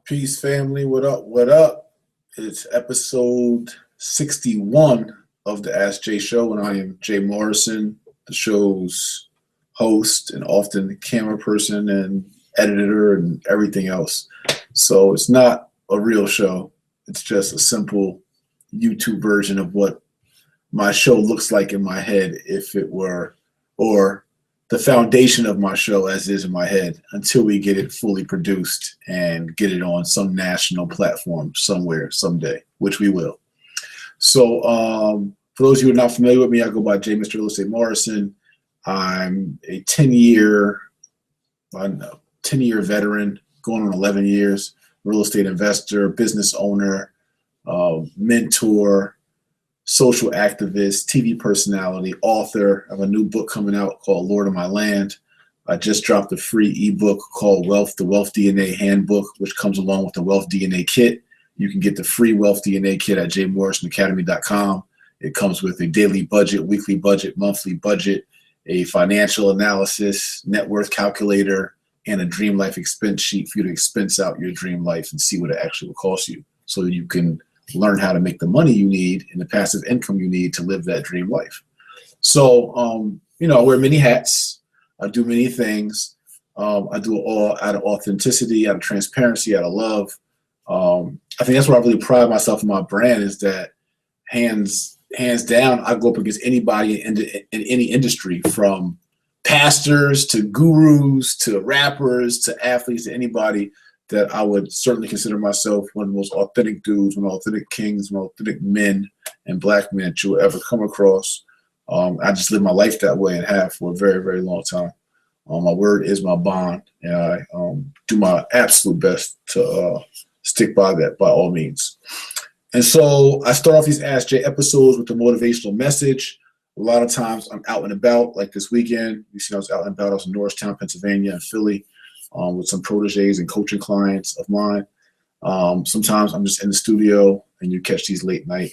Peace, family. What up? What up? It's episode 61 of the Ask Jay Show, and I am Jay Morrison, the show's host and often the camera person and editor and everything else. So it's not a real show. It's just a simple YouTube version of what my show looks like in my head if it were, or the foundation of my show as is in my head until we get it fully produced and get it on some national platform somewhere someday, which we will. So for those of you who are not familiar with me, I go by Mr.Real Morrison. I'm a 10-year veteran, going on 11 years, real estate investor, business owner, mentor, social activist, TV personality, author of a new book coming out called Lord of My Land. I just dropped a free ebook called The Wealth DNA Handbook, which comes along with the Wealth DNA Kit. You can get the free Wealth DNA Kit at jaymorrisonacademy.com. It comes with a daily budget, weekly budget, monthly budget, a financial analysis, net worth calculator, and a dream life expense sheet for you to expense out your dream life and see what it actually will cost you so you can learn how to make the money you need and the passive income you need to live that dream life. So, I wear many hats. I do many things. I do it all out of authenticity, out of transparency, out of love. I think that's where I really pride myself in my brand is that hands down, I go up against anybody in any industry, from pastors to gurus to rappers to athletes to anybody, that I would certainly consider myself one of the most authentic dudes, one of the authentic kings, one of the authentic men and black men that you will ever come across. I just live my life that way and have for a very, very long time. My word is my bond, and I do my absolute best to stick by that by all means. And so I start off these Ask Jay episodes with a motivational message. A lot of times I'm out and about, like this weekend. You see I was out and about. I was in Norristown, Pennsylvania, and Philly. With some proteges and coaching clients of mine. Sometimes I'm just in the studio and you catch these late night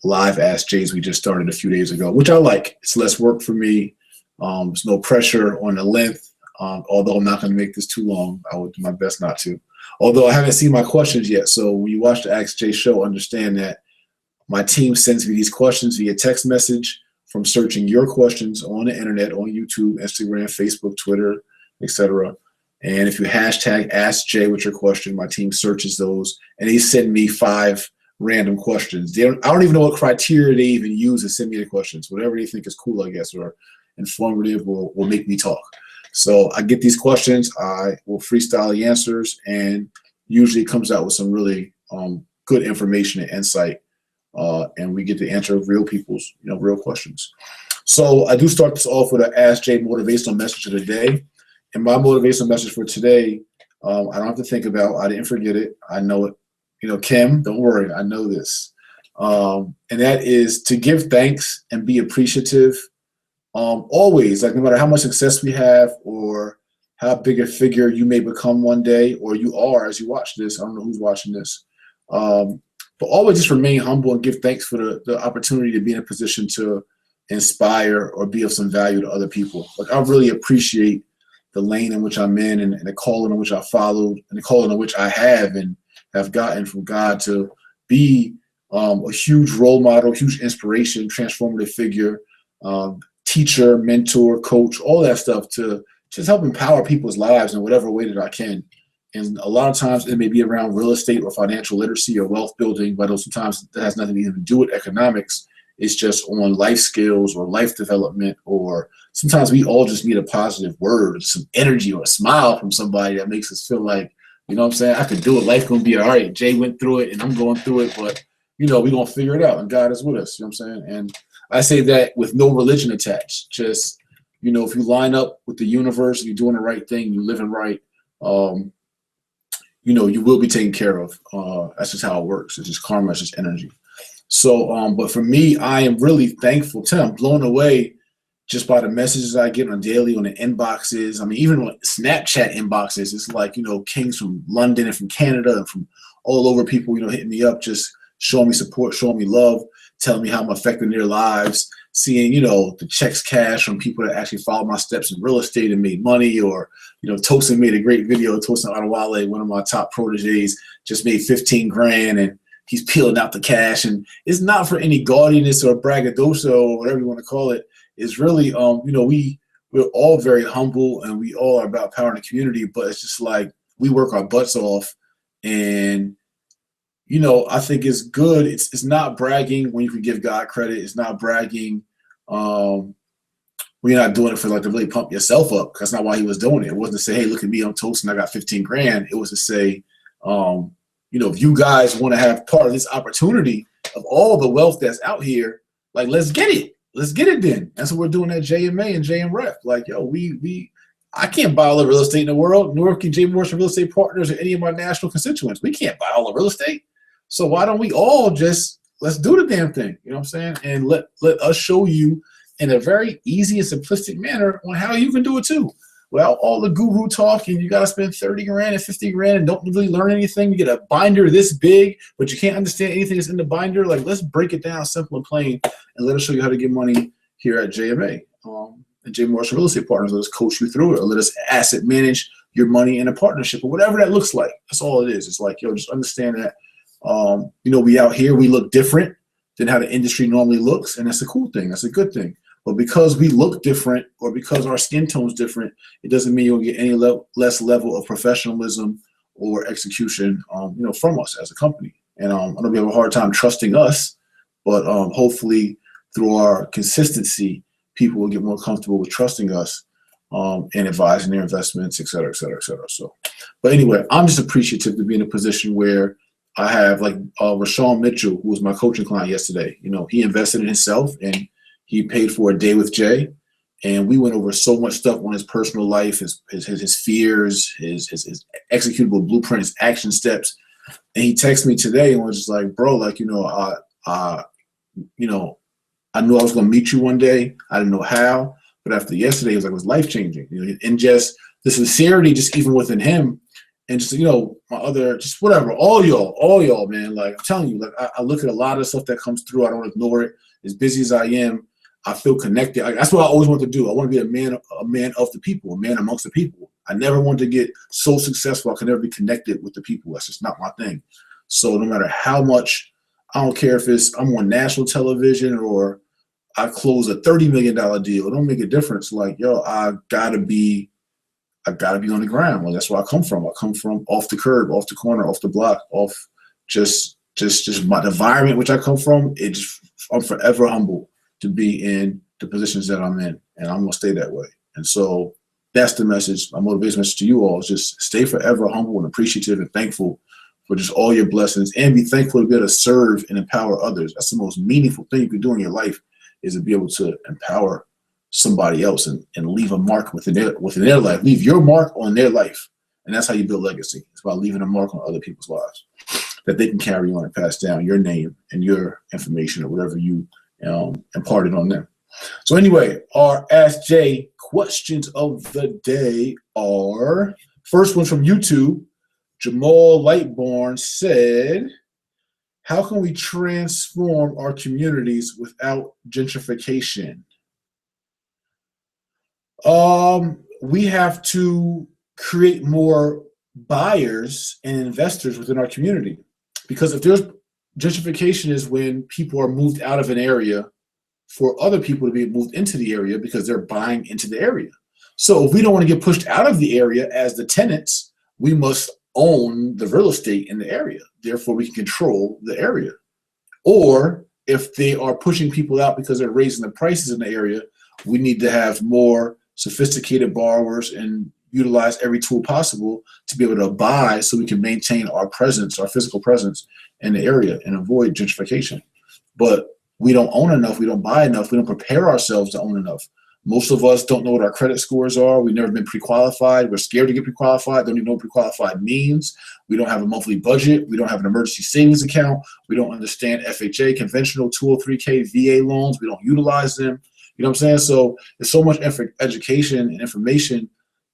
live Ask Jays we just started a few days ago, which I like. It's less work for me. There's no pressure on the length. Although I'm not going to make this too long, I will do my best not to. Although I haven't seen my questions yet. So when you watch the Ask Jay show, understand that my team sends me these questions via text message from searching your questions on the internet, on YouTube, Instagram, Facebook, Twitter, etc. And if you hashtag Ask Jay with your question, my team searches those and they send me 5 random questions. I don't even know what criteria they even use to send me the questions. Whatever they think is cool, I guess, or informative will make me talk. So I get these questions, I will freestyle the answers, and usually it comes out with some really good information and insight, and we get to answer real people's real questions. So I do start this off with an Ask Jay motivational message of the day. And my motivational message for today, I don't have to think about. I didn't forget it. I know it. Kim, don't worry. I know this. And that is to give thanks and be appreciative. Always, like no matter how much success we have or how big a figure you may become one day, or you are as you watch this. I don't know who's watching this. But always just remain humble and give thanks for the opportunity to be in a position to inspire or be of some value to other people. Like I really appreciate the lane in which I'm in and the calling in which I followed and the calling in which I have gotten from God to be a huge role model, huge inspiration, transformative figure, teacher, mentor, coach, all that stuff to just help empower people's lives in whatever way that I can. And a lot of times it may be around real estate or financial literacy or wealth building, but sometimes that has nothing to even do with economics. It's just on life skills or life development, or sometimes we all just need a positive word, some energy or a smile from somebody that makes us feel like, what I'm saying? I could do it. Life's going to be all right. Jay went through it and I'm going through it, but, we're going to figure it out and God is with us. You know what I'm saying? And I say that with no religion attached. Just, if you line up with the universe, you're doing the right thing, you're living right, you will be taken care of. That's just how it works. It's just karma, it's just energy. So, but for me, I am really thankful. I'm blown away just by the messages I get on daily, on the inboxes. I mean, even on Snapchat inboxes, it's like, kings from London and from Canada and from all over, people, hitting me up, just showing me support, showing me love, telling me how I'm affecting their lives, seeing, the checks cash from people that actually followed my steps in real estate and made money, or, Tosin made a great video. Tosin Adewale, one of my top proteges, just made 15 grand and he's peeling out the cash. And it's not for any gaudiness or braggadocio or whatever you want to call it. It's really, we're all very humble and we all are about power in the community, but it's just like we work our butts off. And, I think it's good. It's not bragging when you can give God credit. It's not bragging when you're not doing it for to really pump yourself up. That's not why he was doing it. It wasn't to say, hey, look at me, I'm toasting, I got 15 grand. It was to say, if you guys want to have part of this opportunity of all the wealth that's out here, let's get it. Let's get it then. That's what we're doing at JMA and JMREF. I can't buy all the real estate in the world, nor can Jay Morrison Real Estate Partners or any of my national constituents. We can't buy all the real estate. So why don't we all let's do the damn thing, you know what I'm saying? And let us show you in a very easy and simplistic manner on how you can do it too. Well, all the guru talk and you got to spend 30 grand and 50 grand and don't really learn anything. You get a binder this big, but you can't understand anything that's in the binder. Let's break it down simple and plain and let us show you how to get money here at JMA. And Jay Morrison Real Estate Partners, let us coach you through it, or let us asset manage your money in a partnership, or whatever that looks like. That's all it is. It's just understand that, we out here, we look different than how the industry normally looks, and that's a cool thing. That's a good thing. But because we look different, or because our skin tone's different, it doesn't mean you'll get any less level of professionalism or execution, from us as a company. And I know we have a hard time trusting us, but hopefully through our consistency, people will get more comfortable with trusting us and advising their investments, et cetera, et cetera, et cetera. So, but anyway, I'm just appreciative to be in a position where I have Rashawn Mitchell, who was my coaching client yesterday. He invested in himself and he paid for a day with Jay. And we went over so much stuff on his personal life, his fears, his executable blueprint, his action steps. And he texted me today and was just like, bro, I knew I was going to meet you one day. I didn't know how, but after yesterday, it was life changing. And just the sincerity, just even within him, and just my other, just whatever, all y'all, man. I'm telling you, I look at a lot of stuff that comes through. I don't ignore it. As busy as I am, I feel connected. That's what I always want to do. I want to be a man of the people, a man amongst the people. I never want to get so successful I can never be connected with the people. That's just not my thing. So no matter how much, I don't care if I'm on national television or I close a $30 million deal. It don't make a difference. I gotta be on the ground. That's where I come from. I come from off the curb, off the corner, off the block, off just my environment, which I come from. I'm forever humble to be in the positions that I'm in, and I'm gonna stay that way. And so that's the message. My motivation message to you all is just stay forever humble and appreciative and thankful for just all your blessings, and be thankful to be able to serve and empower others. That's the most meaningful thing you can do in your life, is to be able to empower somebody else and leave a mark within their life. Leave your mark on their life. And that's how you build legacy. It's about leaving a mark on other people's lives that they can carry on and pass down your name and your information or whatever you imparted on them. So anyway, our Ask Jay questions of the day are, first one from YouTube. Jamal Lightborn said, how can we transform our communities without gentrification? We have to create more buyers and investors within our community, because if there's gentrification is when people are moved out of an area for other people to be moved into the area because they're buying into the area. So if we don't want to get pushed out of the area as the tenants, we must own the real estate in the area. Therefore, we can control the area. Or if they are pushing people out because they're raising the prices in the area, we need to have more sophisticated borrowers and utilize every tool possible to be able to buy so we can maintain our presence, our physical presence in the area and avoid gentrification. But we don't own enough, we don't buy enough, we don't prepare ourselves to own enough. Most of us don't know what our credit scores are. We've never been pre-qualified. We're scared to get pre-qualified. Don't even know what pre-qualified means. We don't have a monthly budget. We don't have an emergency savings account. We don't understand FHA, conventional 203K, VA loans. We don't utilize them. You know what I'm saying? So there's so much education and information,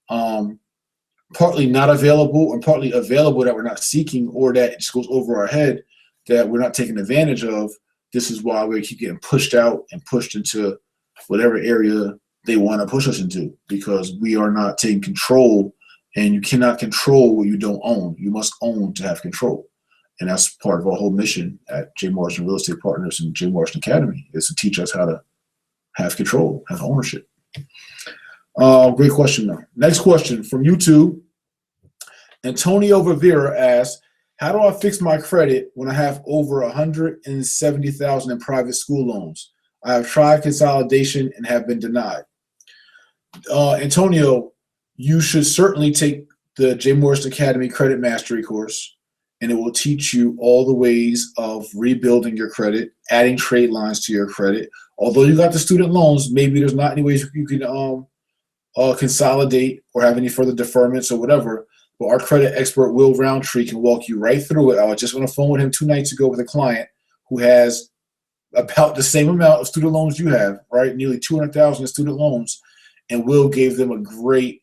partly not available and partly available that we're not seeking, or that it just goes over our head that we're not taking advantage of. this is why we keep getting pushed out and pushed into whatever area they want to push us into, because we are not taking control, and you cannot control what you don't own. You must own to have control. And that's part of our whole mission at Jay Morrison Real Estate Partners and Jay Morrison Academy, is to teach us how to have control, have ownership. Great question though. Next question from YouTube. Antonio Rivera asks, how do I fix my credit when I have over $170,000 in private school loans? I have tried consolidation and have been denied. Antonio, you should certainly take the Jay Morrison Academy Credit Mastery course, and it will teach you all the ways of rebuilding your credit, adding trade lines to your credit. Although you got the student loans, maybe there's not any ways you can consolidate or have any further deferments or whatever. But our credit expert, Will Roundtree, can walk you right through it. I was just on the phone with him 2 nights ago with a client who has about the same amount of student loans you have, right? Nearly $200,000 in student loans. And Will gave them a great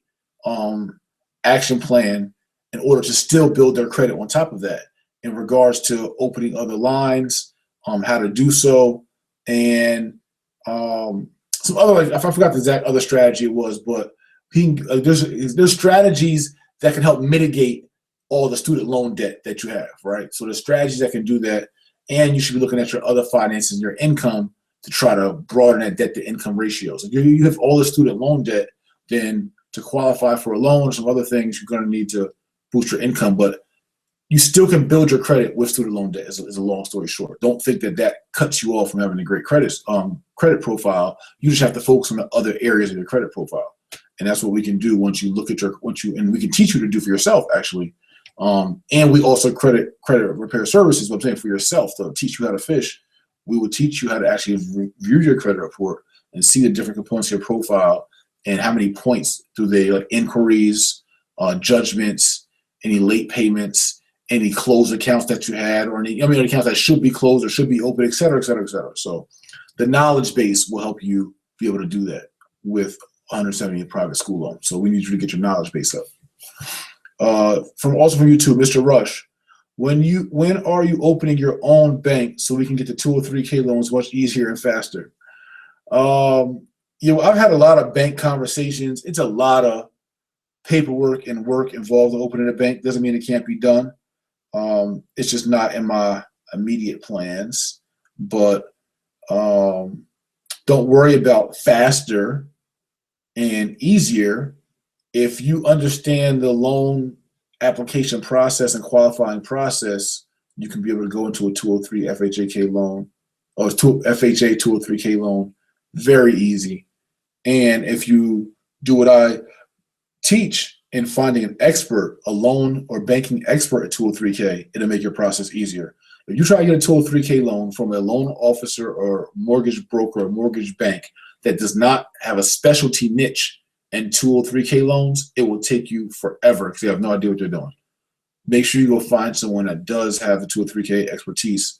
action plan in order to still build their credit on top of that, in regards to opening other lines, how to do so, and some other, like, I forgot the exact other strategy it was, but there's strategies that can help mitigate all the student loan debt that you have, right? So there's strategies that can do that, and you should be looking at your other finances and your income to try to broaden that debt to income ratio. So if you have all the student loan debt, then to qualify for a loan or some other things, you're going to need to boost your income, but you still can build your credit with student loan debt, is a long story short. Don't think that that cuts you off from having a great credit profile. You just have to focus on the other areas of your credit profile. And that's what we can do once you look at and we can teach you to do for yourself, actually. And we also credit repair services, what I'm saying, for yourself, to teach you how to fish. We will teach you how to actually review your credit report and see the different components of your profile and how many points do they, like inquiries, judgments, any late payments, any closed accounts that you had, or any accounts that should be closed or should be open, et cetera, et cetera, et cetera. So the knowledge base will help you be able to do that with 170 private school loans. So we need you to get your knowledge base up. From YouTube, Mr. Rush, when are you opening your own bank so we can get the 203K loans much easier and faster? I've had a lot of bank conversations. It's a lot of paperwork and work involved in opening a bank. Doesn't mean it can't be done. It's just not in my immediate plans. But don't worry about faster and easier. If you understand the loan application process and qualifying process, you can be able to go into a 203 FHA loan or FHA 203K loan very easy. And if you do what I teach in finding an expert, a loan or banking expert at 203K, it'll make your process easier. If you try to get a 203K loan from a loan officer or mortgage broker or mortgage bank that does not have a specialty niche in 203K loans, it will take you forever because you have no idea what they're doing. Make sure you go find someone that does have the 203K expertise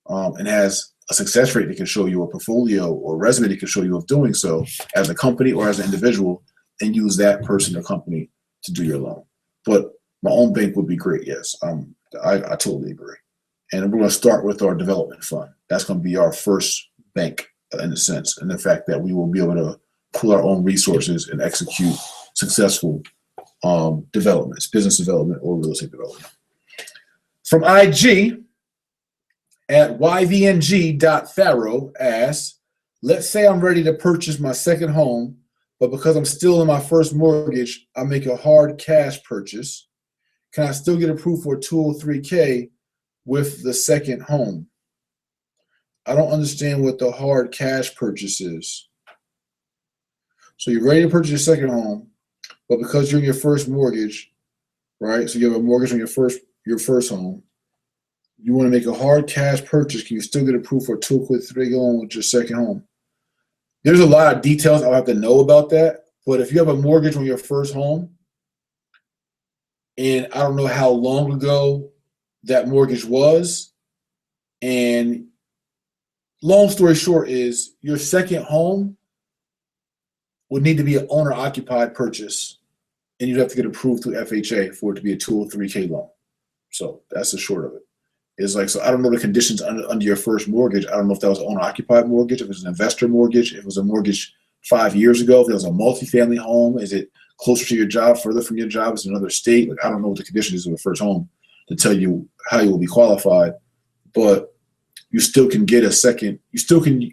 and has a success rate that can show you, a portfolio or resume that can show you of doing so as a company or as an individual, and use that person or company to do your loan. But my own bank would be great, yes. I totally agree. And we're going to start with our development fund. That's going to be our first bank in a sense, and the fact that we will be able to pull our own resources and execute successful developments, business development or real estate development. From IG, at yvng.pharaoh asks, let's say I'm ready to purchase my second home, but because I'm still in my first mortgage, I make a hard cash purchase. Can I still get approved for a 203K with the second home? I don't understand what the hard cash purchase is. So you're ready to purchase your second home, but because you're in your first mortgage, right? So you have a mortgage on your first home. You want to make a hard cash purchase. Can you still get approved for a 203K loan with your second home? There's a lot of details I'll have to know about that. But if you have a mortgage on your first home, and I don't know how long ago that mortgage was, and long story short is your second home would need to be an owner-occupied purchase, and you'd have to get approved through FHA for it to be a 203K loan. So that's the short of it. Is like, so I don't know the conditions under your first mortgage. I don't know if that was an owner-occupied mortgage, if it was an investor mortgage, if it was a mortgage 5 years ago, if it was a multifamily home, is it closer to your job, further from your job, is it another state? Like, I don't know what the conditions is of a first home to tell you how you will be qualified, but you still can get a second. You still can,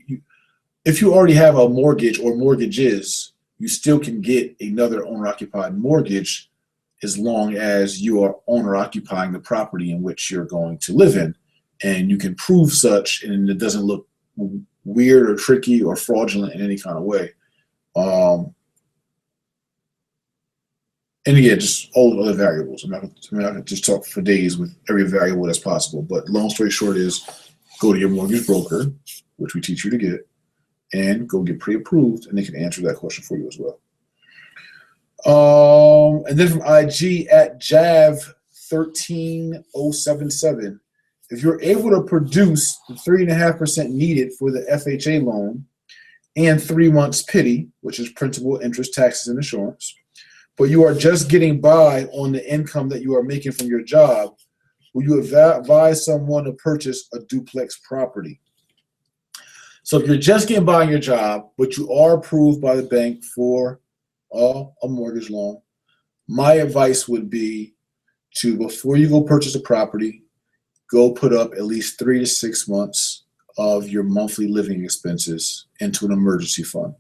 if you already have a mortgage or mortgages, you still can get another owner-occupied mortgage as long as you are owner-occupying the property in which you're going to live in. And you can prove such, and it doesn't look weird or tricky or fraudulent in any kind of way. And again, just all the other variables. I'm not going to just talk for days with every variable that's possible. But long story short is, go to your mortgage broker, which we teach you to get, and go get pre-approved, and they can answer that question for you as well. And then from IG at Jav13077, if you're able to produce the 3.5% needed for the FHA loan and 3 months PITI, which is principal, interest, taxes, and insurance, but you are just getting by on the income that you are making from your job, will you advise someone to purchase a duplex property? So if you're just getting by on your job, but you are approved by the bank for a mortgage loan, my advice would be to, before you go purchase a property, go put up at least 3 to 6 months of your monthly living expenses into an emergency fund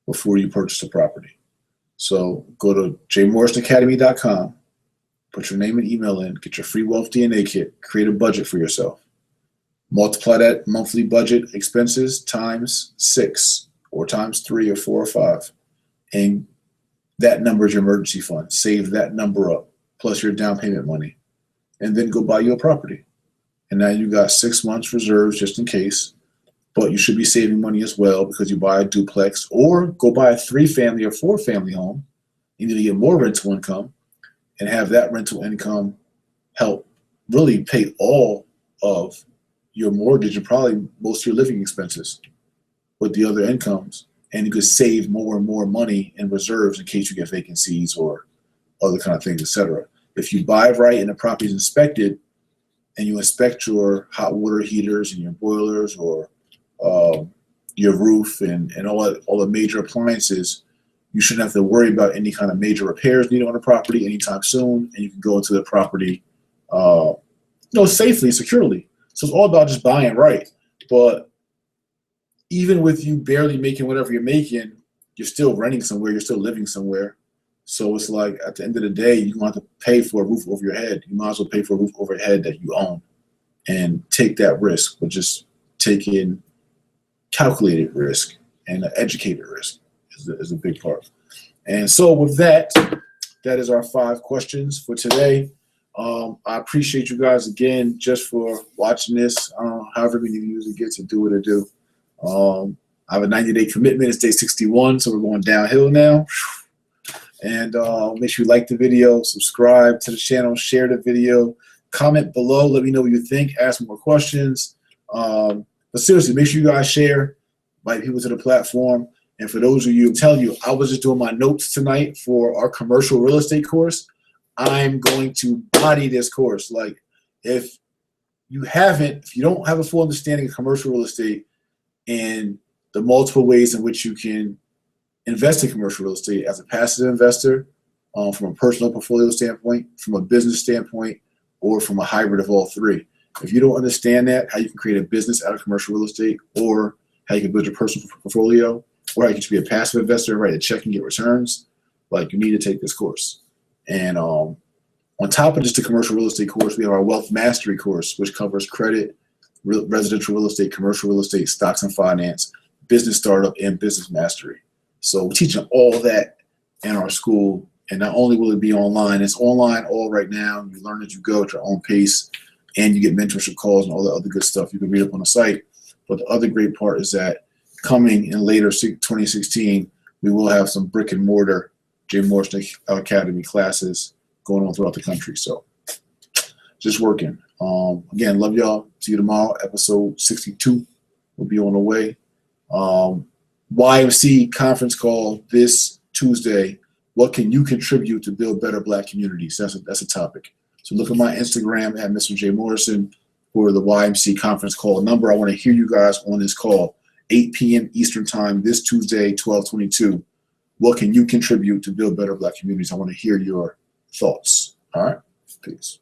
before you purchase a property. So go to jmorrisonacademy.com, put your name and email in, get your free wealth DNA kit, create a budget for yourself. Multiply that monthly budget expenses times 6 or times 3 or 4 or 5. And that number is your emergency fund. Save that number up, plus your down payment money, and then go buy you a property. And now you got 6 months reserves just in case, but you should be saving money as well because you buy a duplex or go buy a 3-family or 4-family home. You need to get more rental income and have that rental income help really pay all of your mortgage and probably most of your living expenses with the other incomes. And you could save more and more money in reserves in case you get vacancies or other kind of things, etc. If you buy right and the property is inspected, and you inspect your hot water heaters and your boilers or your roof and all the major appliances, you shouldn't have to worry about any kind of major repairs needed on the property anytime soon, and you can go into the property safely, securely. So it's all about just buying right. But even with you barely making whatever you're making, you're still renting somewhere, you're still living somewhere. So it's like, at the end of the day, you want to pay for a roof over your head. You might as well pay for a roof over your head that you own and take that risk, but just taking calculated risk and an educated risk is a big part. And so with that, that is our 5 questions for today. I appreciate you guys again just for watching this. However many views it gets to do what it do. I have a 90-day commitment. It's day 61, so we're going downhill now. And make sure you like the video, subscribe to the channel, share the video, comment below, let me know what you think, ask more questions. But seriously, make sure you guys share, invite people to the platform. And for those of you, I'm telling you, I was just doing my notes tonight for our commercial real estate course. I'm going to body this course. Like, if you don't have a full understanding of commercial real estate and the multiple ways in which you can invest in commercial real estate as a passive investor, from a personal portfolio standpoint, from a business standpoint, or from a hybrid of all 3. If you don't understand that, how you can create a business out of commercial real estate, or how you can build your personal portfolio, or how you can just be a passive investor, write a check and get returns, like, you need to take this course. And on top of just the commercial real estate course, we have our Wealth Mastery course, which covers credit, residential real estate, commercial real estate, stocks and finance, business startup, and business mastery. So we're teaching all that in our school, and not only will it be online, it's online all right now. You learn as you go at your own pace, and you get mentorship calls and all the other good stuff you can read up on the site. But the other great part is that coming in later 2016, we will have some brick and mortar Jay Morrison Academy classes going on throughout the country. So just working. Again, love y'all. See you tomorrow. Episode 62 will be on the way. YMC conference call this Tuesday. What can you contribute to build better Black communities? That's a topic. So look at my Instagram at Mr. Jay Morrison. for the YMC conference call number. I want to hear you guys on this call, 8 p.m. Eastern time this Tuesday, 12/22. What can you contribute to build better Black communities? I want to hear your thoughts. All right, peace.